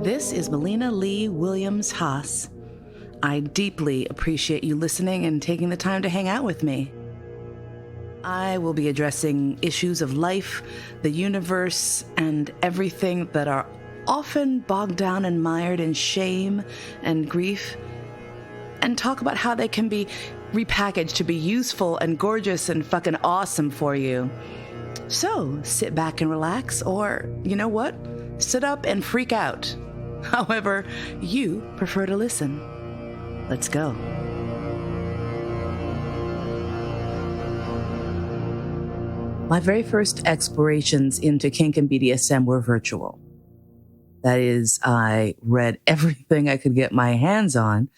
This is Melina Lee Williams-Haas. I deeply appreciate you listening and taking the time to hang out with me. I will be addressing issues of life, the universe, and everything that are often bogged down and mired in shame and grief, and talk about how they can be repackaged to be useful and gorgeous and fucking awesome for you. So sit back and relax, or you know what? Sit up and freak out. However you prefer to listen. Let's go. My very first explorations into kink and BDSM were virtual. That is, I read everything I could get my hands on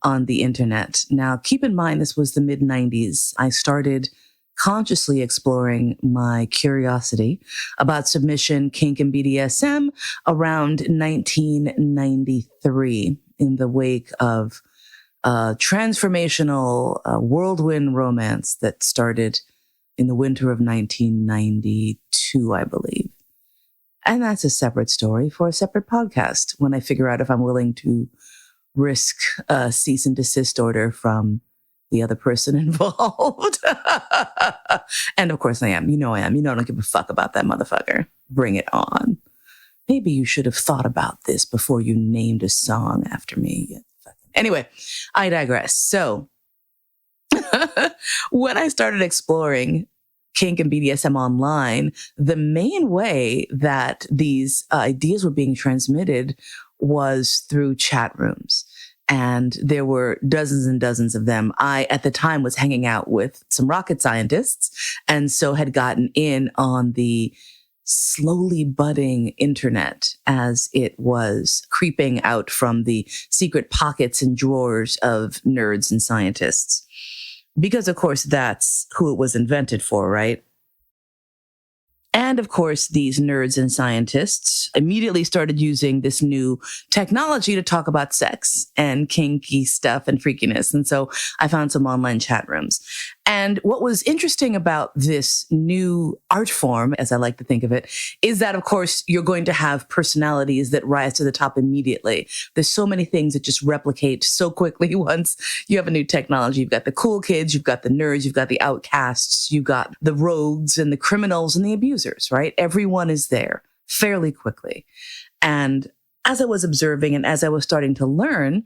the internet. Now, keep in mind, this was the mid-90s. I started consciously exploring my curiosity about submission, kink, and BDSM around 1993 in the wake of transformational whirlwind romance that started in the winter of 1992, I believe. And that's a separate story for a separate podcast when I figure out if I'm willing to risk a cease and desist order from the other person involved. And of course I am. You know I am. You know I don't give a fuck about that motherfucker. Bring it on. Maybe you should have thought about this before you named a song after me. Anyway, I digress. So when I started exploring kink and BDSM online, the main way that these ideas were being transmitted was through chat rooms. And there were dozens and dozens of them. I, at the time, was hanging out with some rocket scientists, and so had gotten in on the slowly budding internet as it was creeping out from the secret pockets and drawers of nerds and scientists. Because, of course, that's who it was invented for, right? And of course, these nerds and scientists immediately started using this new technology to talk about sex and kinky stuff and freakiness. And so I found some online chat rooms. And what was interesting about this new art form, as I like to think of it, is that, of course, you're going to have personalities that rise to the top immediately. There's so many things that just replicate so quickly once you have a new technology. You've got the cool kids, you've got the nerds, you've got the outcasts, you've got the rogues and the criminals and the abusers, right? Everyone is there fairly quickly. And as I was observing and as I was starting to learn,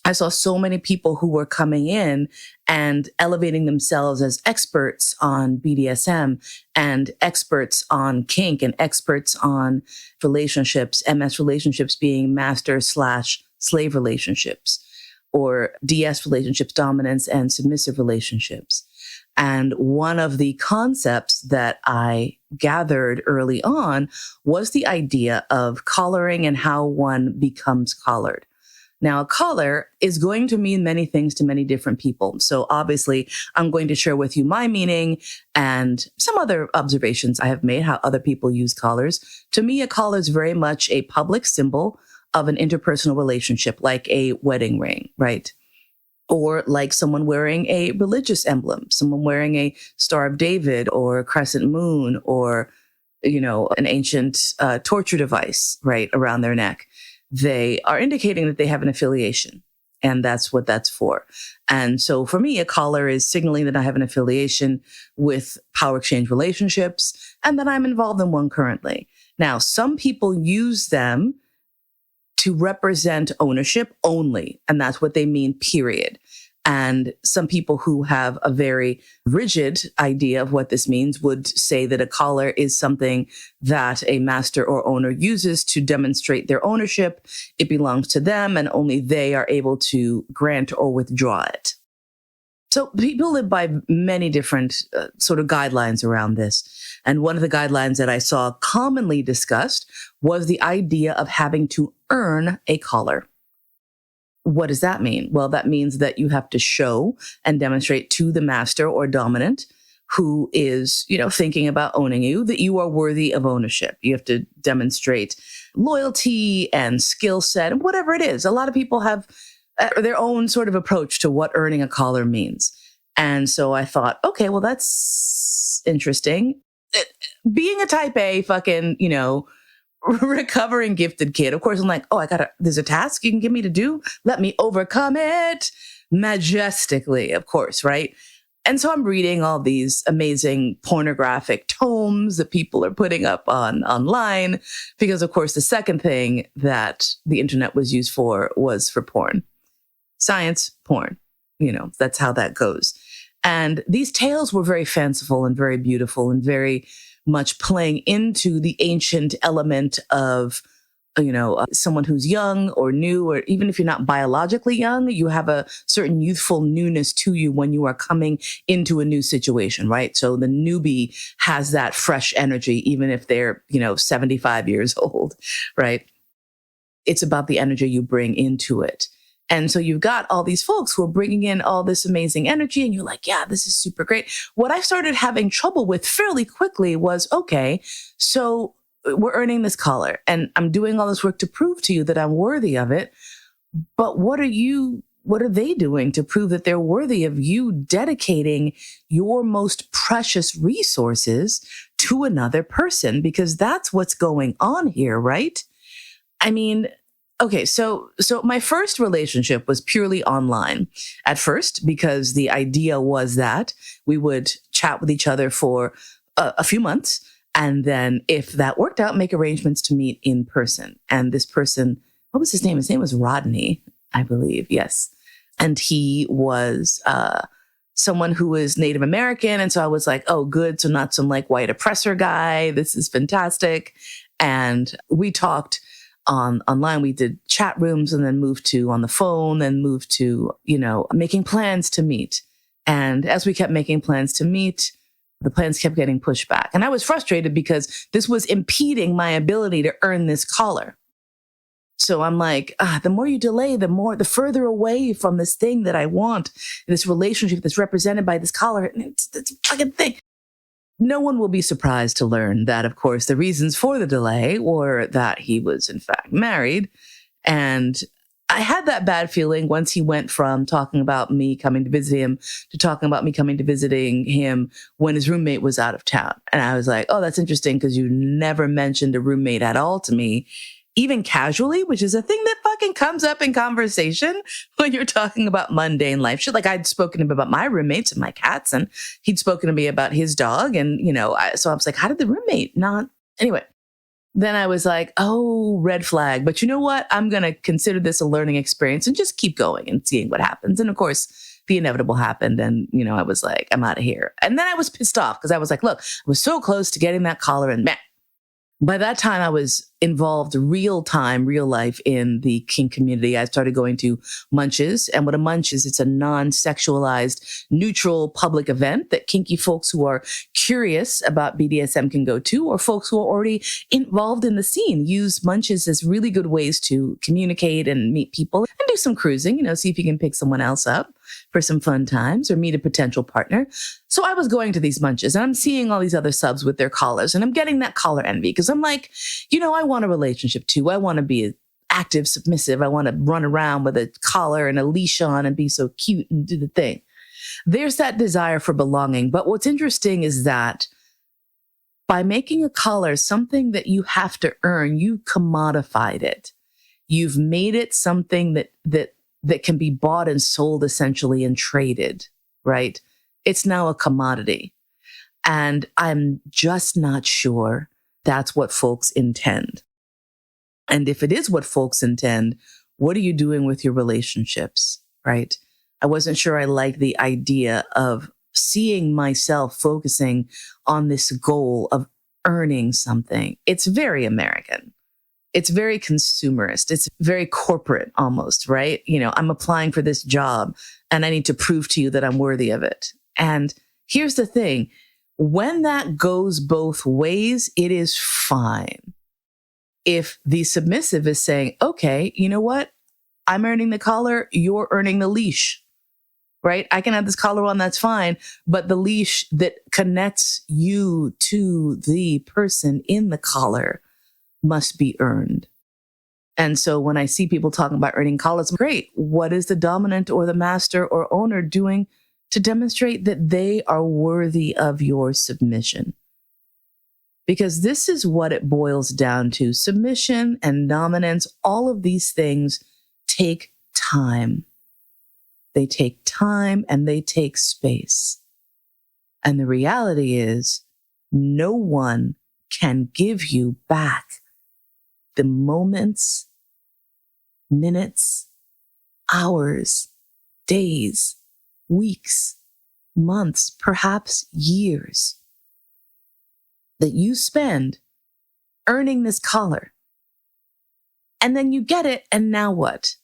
I saw so many people who were coming in and elevating themselves as experts on BDSM and experts on kink and experts on relationships, MS relationships being master/slave relationships, or DS relationships, dominance and submissive relationships. And one of the concepts that I gathered early on was the idea of collaring and how one becomes collared. Now, a collar is going to mean many things to many different people. So obviously, I'm going to share with you my meaning and some other observations I have made, how other people use collars. To me, a collar is very much a public symbol of an interpersonal relationship, like a wedding ring, right? Or like someone wearing a religious emblem, someone wearing a Star of David or a crescent moon or, you know, an ancient torture device, right, around their neck. They are indicating that they have an affiliation, and that's what that's for. And so for me, a collar is signaling that I have an affiliation with power exchange relationships and that I'm involved in one currently. Now, some people use them to represent ownership only, and that's what they mean, period. And some people who have a very rigid idea of what this means would say that a collar is something that a master or owner uses to demonstrate their ownership. It belongs to them, and only they are able to grant or withdraw it. So people live by many different sort of guidelines around this. And one of the guidelines that I saw commonly discussed was the idea of having to earn a collar. What does that mean? Well, that means that you have to show and demonstrate to the master or dominant who is, you know, thinking about owning you, that you are worthy of ownership. You have to demonstrate loyalty and skill set and whatever it is. A lot of people have their own sort of approach to what earning a collar means. And so I thought, okay, well, that's interesting. Being a type A fucking, you know, recovering gifted kid. Of course, I'm like, oh, there's a task you can give me to do. Let me overcome it majestically, of course, right? And so I'm reading all these amazing pornographic tomes that people are putting up online, because of course, the second thing that the internet was used for was for porn. Science, porn. That's how that goes. And these tales were very fanciful and very beautiful and very much playing into the ancient element of, someone who's young or new, or even if you're not biologically young, you have a certain youthful newness to you when you are coming into a new situation, right? So the newbie has that fresh energy, even if they're, 75 years old, right? It's about the energy you bring into it. And so you've got all these folks who are bringing in all this amazing energy, and you're like, yeah, this is super great. What I started having trouble with fairly quickly was, okay, so we're earning this collar and I'm doing all this work to prove to you that I'm worthy of it. But what are they doing to prove that they're worthy of you dedicating your most precious resources to another person? Because that's what's going on here, right? I mean, okay, so my first relationship was purely online at first, because the idea was that we would chat with each other for a few months, and then if that worked out, make arrangements to meet in person. And this person, what was his name? His name was Rodney, I believe. Yes. And he was someone who was Native American. And so I was like, oh, good. So not some like white oppressor guy. This is fantastic. And we talked online. We did chat rooms and then moved to on the phone, then moved to, making plans to meet. And as we kept making plans to meet, the plans kept getting pushed back. And I was frustrated because this was impeding my ability to earn this collar. So I'm like, the more you delay, the further away from this thing that I want, this relationship that's represented by this collar. And it's a fucking thing. No one will be surprised to learn that, of course, the reasons for the delay were that he was, in fact, married. And I had that bad feeling once he went from talking about me coming to visit him to talking about me coming to visiting him when his roommate was out of town. And I was like, oh, that's interesting, because you never mentioned a roommate at all to me, even casually, which is a thing that fucking comes up in conversation when you're talking about mundane life shit. Like, I'd spoken to him about my roommates and my cats, and he'd spoken to me about his dog. And, so I was like, how did the roommate not? Anyway, then I was like, oh, red flag. But you know what? I'm going to consider this a learning experience and just keep going and seeing what happens. And of course, the inevitable happened. And, I was like, I'm out of here. And then I was pissed off because I was like, look, I was so close to getting that collar, and man, by that time, I was involved real life in the kink community. I started going to munches. And what a munch is, it's a non-sexualized, neutral public event that kinky folks who are curious about BDSM can go to, or folks who are already involved in the scene use munches as really good ways to communicate and meet people and do some cruising, see if you can pick someone else up for some fun times or meet a potential partner. So I was going to these munches and I'm seeing all these other subs with their collars, and I'm getting that collar envy because I'm like, I want a relationship too. I want to be active, submissive. I want to run around with a collar and a leash on and be so cute and do the thing. There's that desire for belonging. But what's interesting is that by making a collar something that you have to earn, you commodified it. You've made it something that can be bought and sold essentially and traded, right? It's now a commodity. And I'm just not sure that's what folks intend. And if it is what folks intend, what are you doing with your relationships, right? I wasn't sure I liked the idea of seeing myself focusing on this goal of earning something. It's very American. It's very consumerist. It's very corporate almost, right? I'm applying for this job and I need to prove to you that I'm worthy of it. And here's the thing. When that goes both ways, it is fine. If the submissive is saying, okay, you know what? I'm earning the collar, you're earning the leash, right? I can have this collar on, that's fine. But the leash that connects you to the person in the collar must be earned. And so when I see people talking about earning collars, great. What is the dominant or the master or owner doing to demonstrate that they are worthy of your submission? because this is what it boils down to. Submission and dominance, all of these things take time. They take time and they take space. And the reality is, no one can give you back the moments, minutes, hours, days, weeks, months, perhaps years that you spend earning this collar. And then you get it, and now what?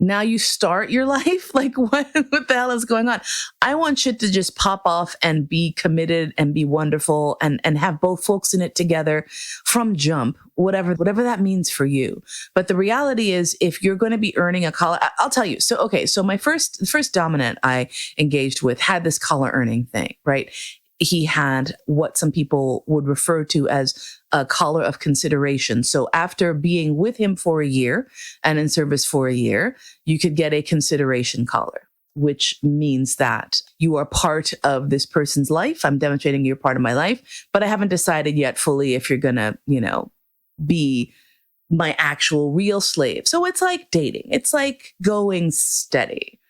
Now you start your life? Like, what the hell is going on? I want shit to just pop off and be committed and be wonderful and have both folks in it together from jump, whatever that means for you. But the reality is, if you're going to be earning a collar, I'll tell you. So my first dominant I engaged with had this collar earning thing, right? He had what some people would refer to as a collar of consideration. So after being with him for a year and in service for a year, you could get a consideration collar, which means that you are part of this person's life. I'm demonstrating you're part of my life, but I haven't decided yet fully if you're going to, be my actual real slave. So it's like dating. It's like going steady.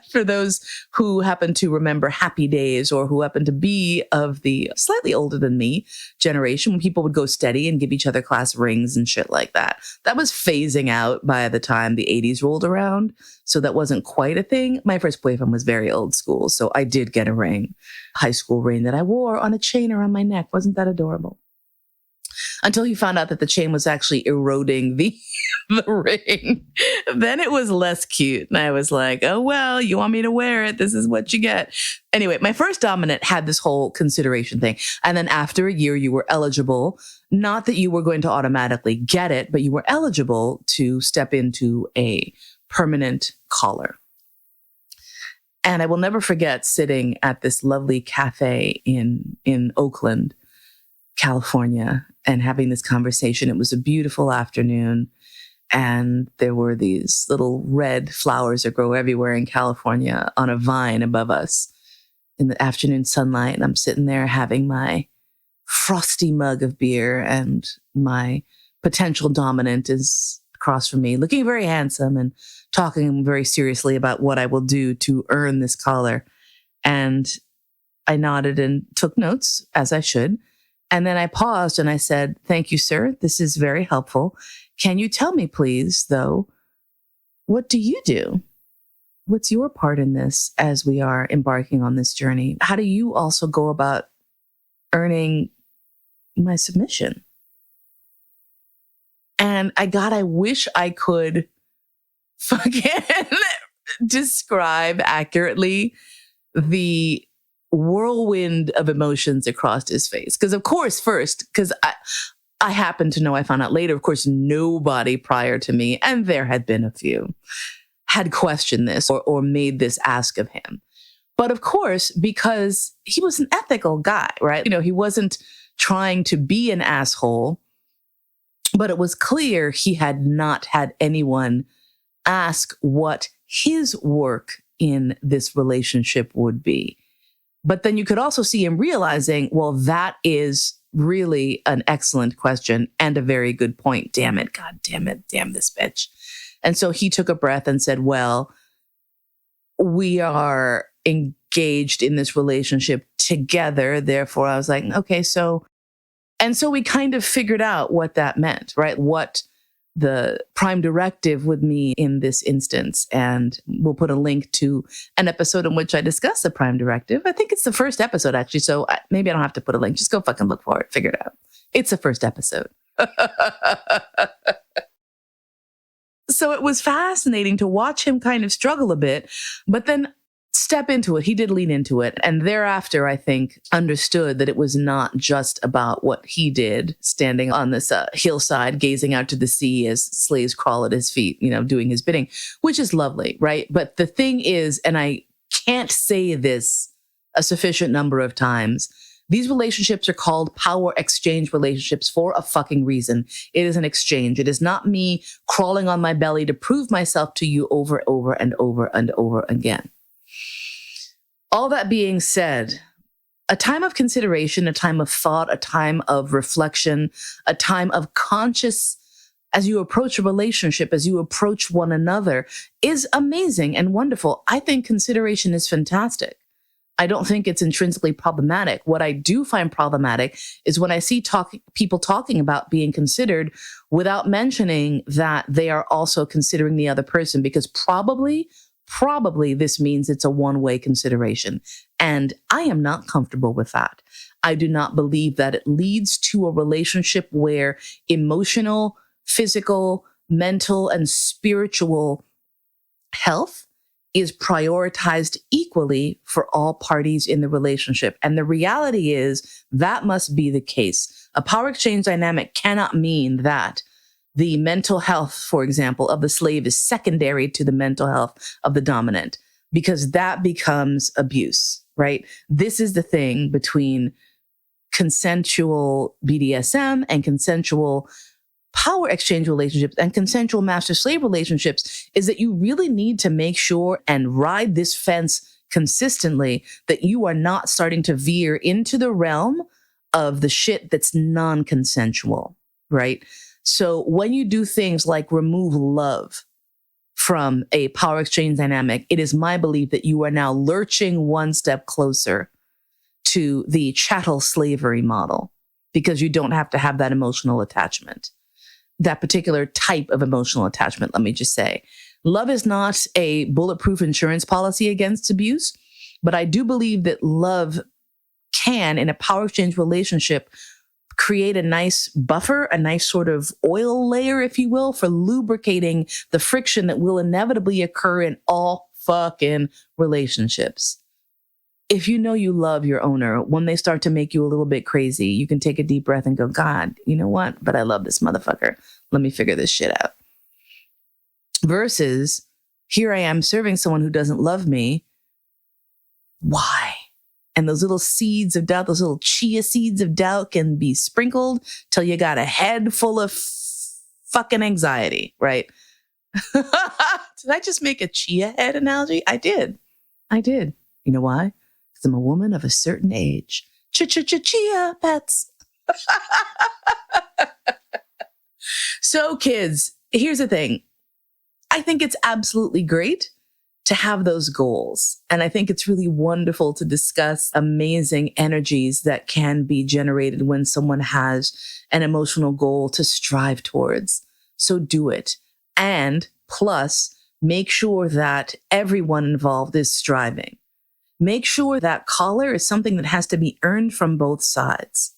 For those who happen to remember Happy Days or who happen to be of the slightly older than me generation, when people would go steady and give each other class rings and shit like that. That was phasing out by the time the 80s rolled around. So that wasn't quite a thing. My first boyfriend was very old school. So I did get a ring, high school ring that I wore on a chain around my neck. Wasn't that adorable? Until he found out that the chain was actually eroding the ring. Then it was less cute. And I was like, oh, well, you want me to wear it? This is what you get. Anyway, my first dominant had this whole consideration thing. And then after a year, you were eligible, not that you were going to automatically get it, but you were eligible to step into a permanent collar. And I will never forget sitting at this lovely cafe in Oakland, California, and having this conversation. It was a beautiful afternoon, and there were these little red flowers that grow everywhere in California on a vine above us in the afternoon sunlight. And I'm sitting there having my frosty mug of beer, and my potential dominant is across from me, looking very handsome and talking very seriously about what I will do to earn this collar. And I nodded and took notes, as I should. And then I paused and I said, thank you, sir. This is very helpful. Can you tell me, please, though, what do you do? What's your part in this as we are embarking on this journey? How do you also go about earning my submission? And I wish I could fucking describe accurately the whirlwind of emotions across his face. Because of course, first, because I happen to know, I found out later, of course, nobody prior to me, and there had been a few, had questioned this or made this ask of him. But of course, because he was an ethical guy, right? He wasn't trying to be an asshole, but it was clear he had not had anyone ask what his work in this relationship would be. But then you could also see him realizing, well, that is really an excellent question and a very good point. Damn it. God damn it. Damn this bitch. And so he took a breath and said, well, we are engaged in this relationship together. Therefore, I was like, okay, so we kind of figured out what that meant, right? What the prime directive would mean in this instance. And we'll put a link to an episode in which I discuss the prime directive. I think it's the first episode, actually. So maybe I don't have to put a link. Just go fucking look for it. Figure it out. It's the first episode. So it was fascinating to watch him kind of struggle a bit, but then step into it. He did lean into it. And thereafter, I think, understood that it was not just about what he did standing on this hillside, gazing out to the sea as slaves crawl at his feet, doing his bidding, which is lovely, right? But the thing is, and I can't say this a sufficient number of times, these relationships are called power exchange relationships for a fucking reason. It is an exchange. It is not me crawling on my belly to prove myself to you over and over and over and over again. All that being said, A time of consideration, a time of thought, a time of reflection, a time of conscious as you approach a relationship, as you approach one another is amazing and wonderful. I think consideration is fantastic. I don't think it's intrinsically problematic. What I do find problematic is when I see people talking about being considered without mentioning that they are also considering the other person, because probably this means it's a one-way consideration. And I am not comfortable with that. I do not believe that it leads to a relationship where emotional, physical, mental, and spiritual health is prioritized equally for all parties in the relationship. And the reality is that must be the case. A power exchange dynamic cannot mean that the mental health, for example, of the slave is secondary to the mental health of the dominant, because that becomes abuse, right? This is the thing between consensual BDSM and consensual power exchange relationships and consensual master-slave relationships, is that you really need to make sure and ride this fence consistently that you are not starting to veer into the realm of the shit that's non-consensual, right? So when you do things like remove love from a power exchange dynamic, it is my belief that you are now lurching one step closer to the chattel slavery model, because you don't have to have that emotional attachment. That particular type of emotional attachment, let me just say. Love is not a bulletproof insurance policy against abuse, but I do believe that love can, in a power exchange relationship, create a nice buffer, a nice sort of oil layer, if you will, for lubricating the friction that will inevitably occur in all fucking relationships. If you know you love your owner, when they start to make you a little bit crazy, you can take a deep breath and go, God, you know what? But I love this motherfucker. Let me figure this shit out. Versus, here I am serving someone who doesn't love me. Why? And those little seeds of doubt, those little chia seeds of doubt can be sprinkled till you got a head full of fucking anxiety, right? Did I just make a chia head analogy? I did. You know why? Because I'm a woman of a certain age. Chia pets. So kids, here's the thing. I think it's absolutely great to have those goals. And I think it's really wonderful to discuss amazing energies that can be generated when someone has an emotional goal to strive towards. So do it. And plus, make sure that everyone involved is striving. Make sure that collar is something that has to be earned from both sides.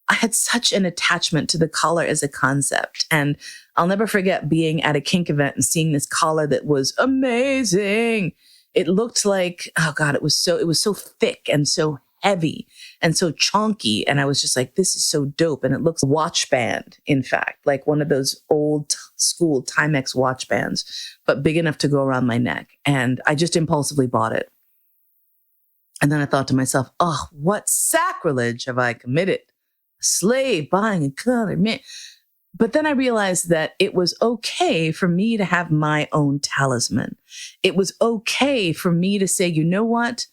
I had such an attachment to the collar as a concept. And I'll never forget being at a kink event and seeing this collar that was amazing. It looked like, oh God, it was so thick and so heavy and so chunky. And I was just like, this is so dope. And it looks watch band, in fact, like one of those old school Timex watch bands, but big enough to go around my neck. And I just impulsively bought it. And then I thought to myself, oh, what sacrilege have I committed? A slave buying a collar, man. But then I realized that it was okay for me to have my own talisman. It was okay for me to say, you know what?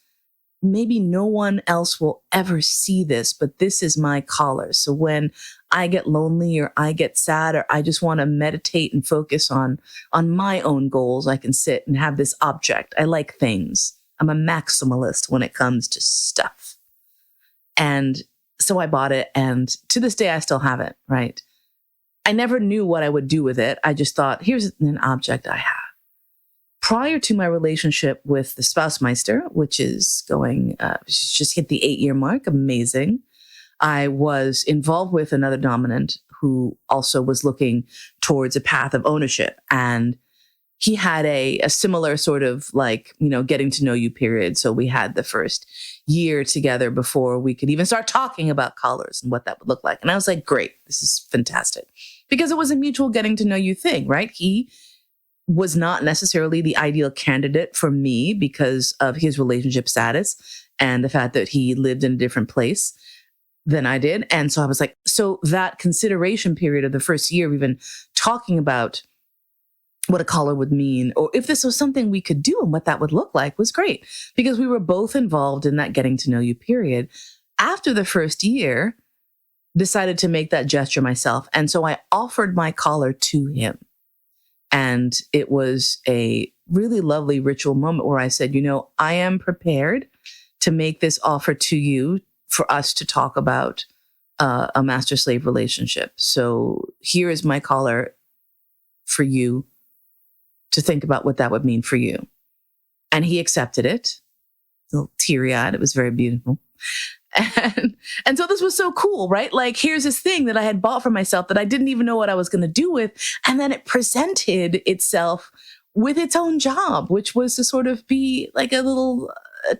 Maybe no one else will ever see this, but this is my collar. So when I get lonely or I get sad or I just want to meditate and focus on my own goals, I can sit and have this object. I like things. I'm a maximalist when it comes to stuff. And so I bought it, and to this day, I still have it, right? I never knew what I would do with it. I just thought, here's an object I have. Prior to my relationship with the Spouse-Meister, which is going, just hit the 8-year mark, amazing. I was involved with another dominant who also was looking towards a path of ownership. And he had a similar sort of like, getting to know you period. So we had the first year together before we could even start talking about collars and what that would look like. And I was like, great, this is fantastic. Because it was a mutual getting to know you thing, right? He was not necessarily the ideal candidate for me because of his relationship status and the fact that he lived in a different place than I did. And so I was like, so that consideration period of the first year, we've been talking about what a collar would mean, or if this was something we could do and what that would look like, was great because we were both involved in that getting to know you period. After the first year, decided to make that gesture myself. And so I offered my collar to him. And it was a really lovely ritual moment where I said, I am prepared to make this offer to you for us to talk about a master-slave relationship. So here is my collar for you to think about what that would mean for you. And he accepted it, a little teary-eyed. It was very beautiful. And so this was so cool, right? Like, here's this thing that I had bought for myself that I didn't even know what I was going to do with. And then it presented itself with its own job, which was to sort of be like a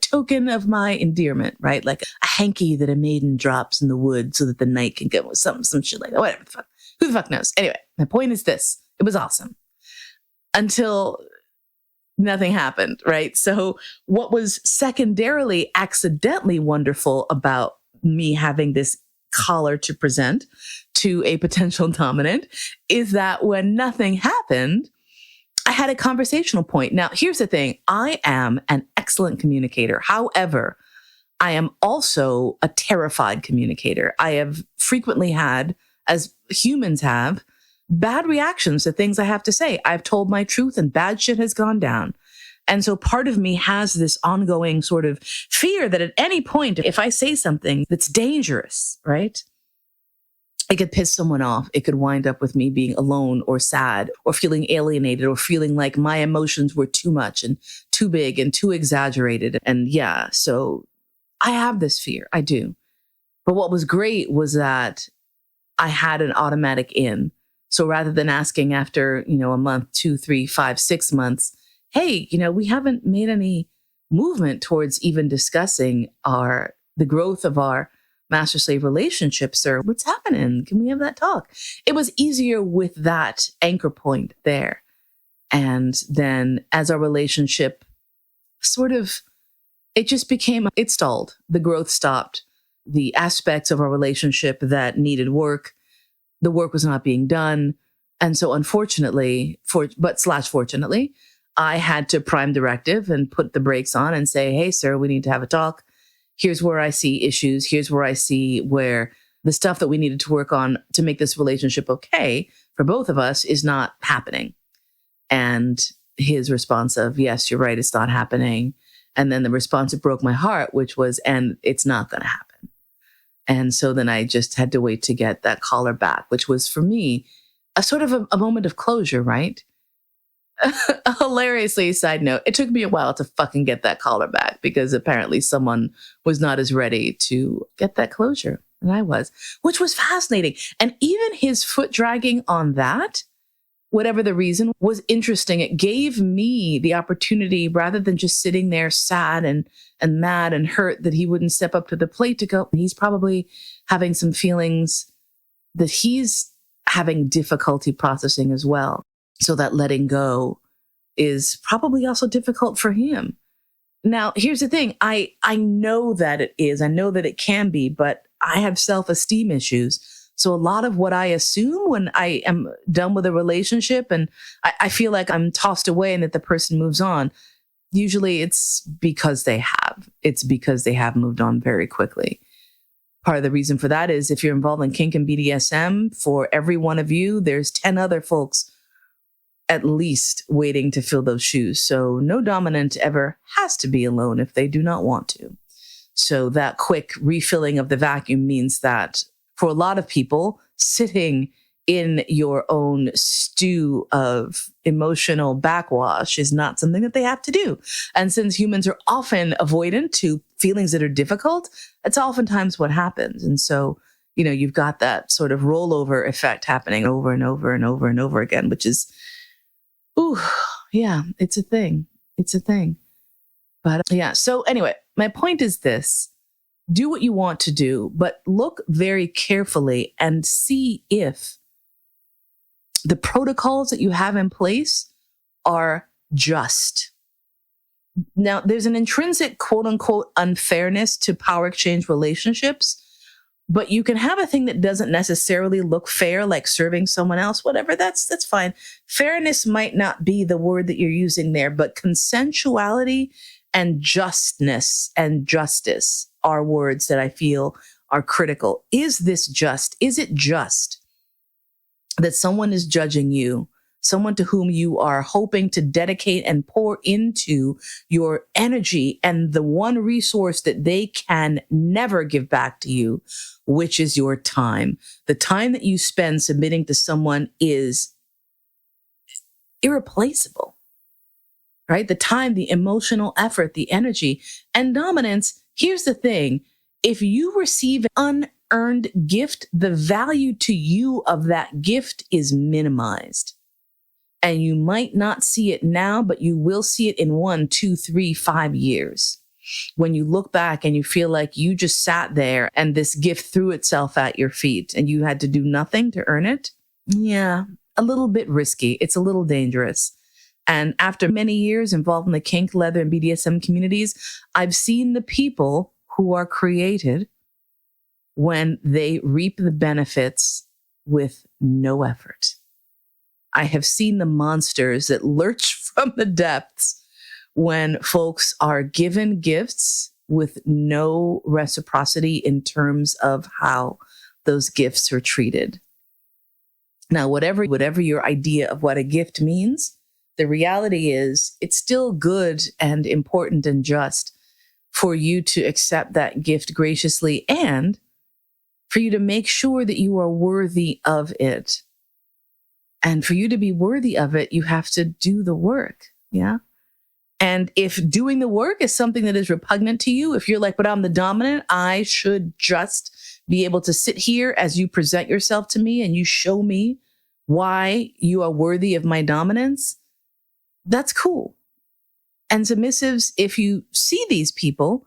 token of my endearment, right? Like a hanky that a maiden drops in the wood so that the knight can get some shit like that. Whatever the fuck. Who the fuck knows? Anyway, my point is this. It was awesome until nothing happened, right? So what was secondarily accidentally wonderful about me having this collar to present to a potential dominant is that when nothing happened, I had a conversational point. Now, here's the thing. I am an excellent communicator. However, I am also a terrified communicator. I have frequently had, as humans have, bad reactions to things I have to say. I've told my truth and bad shit has gone down. And so part of me has this ongoing sort of fear that at any point, if I say something that's dangerous, right, it could piss someone off. It could wind up with me being alone or sad or feeling alienated or feeling like my emotions were too much and too big and too exaggerated. And yeah, so I have this fear. I do. But what was great was that I had an automatic in. So rather than asking after, a month, 2, 3, 5, 6 months, hey, we haven't made any movement towards even discussing the growth of our master-slave relationship, sir. What's happening? Can we have that talk? It was easier with that anchor point there. And then as our relationship it stalled. The growth stopped. The aspects of our relationship that needed work, the work was not being done. And so unfortunately, fortunately, I had to prime directive and put the brakes on and say, hey, sir, we need to have a talk. Here's where I see issues. Here's where I see where the stuff that we needed to work on to make this relationship okay for both of us is not happening. And his response of, yes, you're right, it's not happening. And then the response that broke my heart, which was, and it's not going to happen. And so then I just had to wait to get that collar back, which was for me a sort of a moment of closure, right? Hilariously, side note, it took me a while to fucking get that collar back because apparently someone was not as ready to get that closure and I was, which was fascinating. And even his foot dragging on that, whatever the reason, was interesting. It gave me the opportunity, rather than just sitting there sad and mad and hurt that he wouldn't step up to the plate, to go, he's probably having some feelings that he's having difficulty processing as well. So that letting go is probably also difficult for him. Now, here's the thing. I know that it is. I know that it can be, but I have self-esteem issues. So a lot of what I assume when I am done with a relationship and I feel like I'm tossed away and that the person moves on, usually it's because they have. It's because they have moved on very quickly. Part of the reason for that is if you're involved in kink and BDSM, for every one of you, there's 10 other folks at least waiting to fill those shoes. So no dominant ever has to be alone if they do not want to. So that quick refilling of the vacuum means that for a lot of people, sitting in your own stew of emotional backwash is not something that they have to do. And since humans are often avoidant to feelings that are difficult, that's oftentimes what happens. And so, you've got that sort of rollover effect happening over and over and over and over again, which is, yeah, it's a thing. It's a thing. But yeah, so anyway, my point is this. Do what you want to do, but look very carefully and see if the protocols that you have in place are just. Now, there's an intrinsic quote unquote unfairness to power exchange relationships, But you can have a thing that doesn't necessarily look fair, like serving someone else, whatever, that's fine. Fairness might not be the word that you're using there, but consensuality and justness and justice are words that I feel are critical. Is this just? Is it just that someone is judging you, someone to whom you are hoping to dedicate and pour into your energy and the one resource that they can never give back to you, which is your time? The time that you spend submitting to someone is irreplaceable, right? The time, the emotional effort, the energy, and dominance. Here's the thing. If you receive an unearned gift, the value to you of that gift is minimized. And you might not see it now, but you will see it in 1, 2, 3, 5 years. When you look back and you feel like you just sat there and this gift threw itself at your feet and you had to do nothing to earn it. Yeah, a little bit risky. It's a little dangerous. And after many years involved in the kink, leather, and BDSM communities, I've seen the people who are created when they reap the benefits with no effort. I have seen the monsters that lurch from the depths when folks are given gifts with no reciprocity in terms of how those gifts are treated. Now, whatever your idea of what a gift means, the reality is it's still good and important and just for you to accept that gift graciously and for you to make sure that you are worthy of it. And for you to be worthy of it, you have to do the work. Yeah. And if doing the work is something that is repugnant to you, if you're like, but I'm the dominant, I should just be able to sit here as you present yourself to me and you show me why you are worthy of my dominance, that's cool. And submissives, if you see these people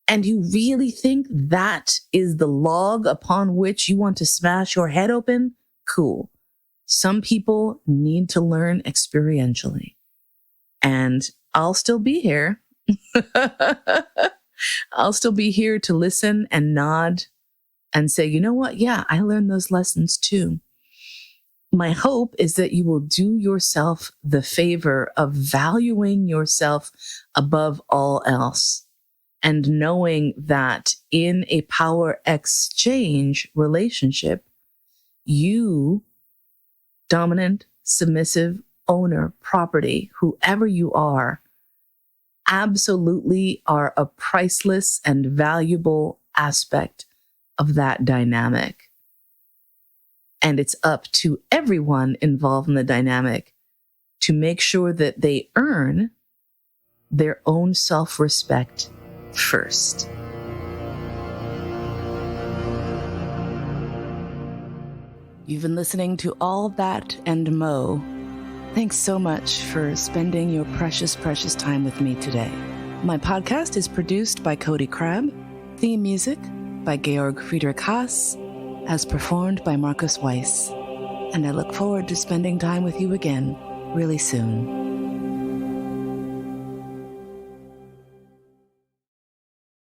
and you really think that is the log upon which you want to smash your head open, cool. Some people need to learn experientially. And I'll still be here. I'll still be here to listen and nod and say, you know what? Yeah, I learned those lessons too. My hope is that you will do yourself the favor of valuing yourself above all else and knowing that in a power exchange relationship, you, dominant, submissive, owner, property, whoever you are, absolutely are a priceless and valuable aspect of that dynamic. And it's up to everyone involved in the dynamic to make sure that they earn their own self-respect first. You've been listening to All That and Mo. Thanks so much for spending your precious, precious time with me today. My podcast is produced by Cody Crabb. Theme music by Georg Friedrich Haas, as performed by Marcus Weiss. And I look forward to spending time with you again really soon.